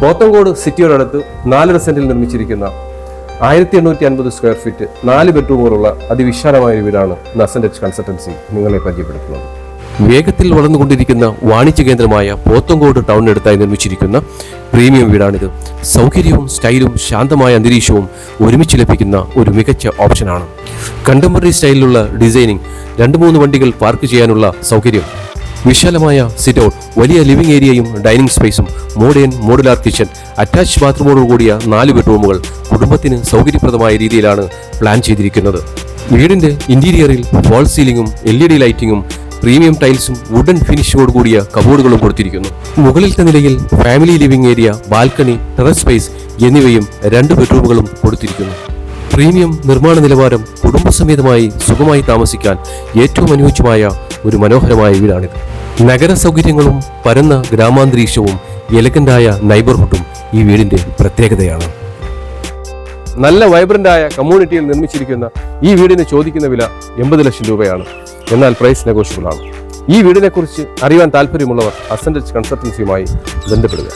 പോത്തങ്കോട് സിറ്റിയോടടുത്ത് 4.5 സെന്റിൽ നിർമ്മിച്ചിരിക്കുന്ന 1850 square feet 4 ബെഡ്റൂമുകളുള്ള അതിവിശാലമായ ഒരു വീടാണ് നസൻഡറ്റ് കൺസൾട്ടൻസി നിങ്ങളെ പരിചയപ്പെടുത്തുന്നത്. വേഗത്തിൽ വളർന്നുകൊണ്ടിരിക്കുന്ന വാണിജ്യ കേന്ദ്രമായ പോത്തങ്കോട് ടൗണിനടുത്തായി നിർമ്മിച്ചിരിക്കുന്ന പ്രീമിയം വീടാണിത്. സൗകര്യവും സ്റ്റൈലും ശാന്തമായ അന്തരീക്ഷവും ഒരുമിച്ച് ലഭിക്കുന്ന ഒരു മികച്ച ഓപ്ഷനാണ്. കണ്ടംപററി സ്റ്റൈലിലുള്ള ഡിസൈനിങ്, 2-3 വണ്ടികൾ പാർക്ക് ചെയ്യാനുള്ള സൗകര്യം, വിശാലമായ സിറ്റ് ഔട്ട്, വലിയ ലിവിംഗ് ഏരിയയും ഡൈനിങ് സ്പേസും, മോഡേൺ മോഡുലാർ കിച്ചൺ, അറ്റാച്ച് ബാത്റൂമോട് കൂടിയ 4 ബെഡ്റൂമുകൾ കുടുംബത്തിന് സൗകര്യപ്രദമായ രീതിയിലാണ് പ്ലാൻ ചെയ്തിരിക്കുന്നത്. വീടിന്റെ ഇന്റീരിയറിൽ ഫോൾ സീലിംഗും LED ലൈറ്റിംഗും പ്രീമിയം ടൈൽസും വുഡൻ ഫിനിഷോട് കൂടിയ കബോർഡുകളും കൊടുത്തിരിക്കുന്നു. മുകളിലത്തെ നിലയിൽ family living area, balcony, terrace space എന്നിവയും 2 ബെഡ്റൂമുകളും കൊടുത്തിരിക്കുന്നു. പ്രീമിയം നിർമ്മാണ നിലവാരം, കുടുംബസമേതമായി സുഖമായി താമസിക്കാൻ ഏറ്റവും അനുയോജ്യമായ ഒരു മനോഹരമായ വീടാണിത്. നഗര സൗകര്യങ്ങളും പരന്ന ഗ്രാമാന്തരീക്ഷവും എലഗന്റായ നൈബർഹുഡും ഈ വീടിന്റെ പ്രത്യേകതയാണ്. നല്ല വൈബ്രന്റായ കമ്മ്യൂണിറ്റിയിൽ നിർമ്മിച്ചിരിക്കുന്ന ഈ വീടിന് ചോദിക്കുന്ന വില 80 ലക്ഷം രൂപയാണ്. എന്നാൽ പ്രൈസ് നെഗോഷ്യബിൾ ആണ്. ഈ വീടിനെ കുറിച്ച് അറിയാൻ താല്പര്യമുള്ളവർ അസൻഡറ്റ് കൺസൾട്ടൻസിയുമായി ബന്ധപ്പെടുക.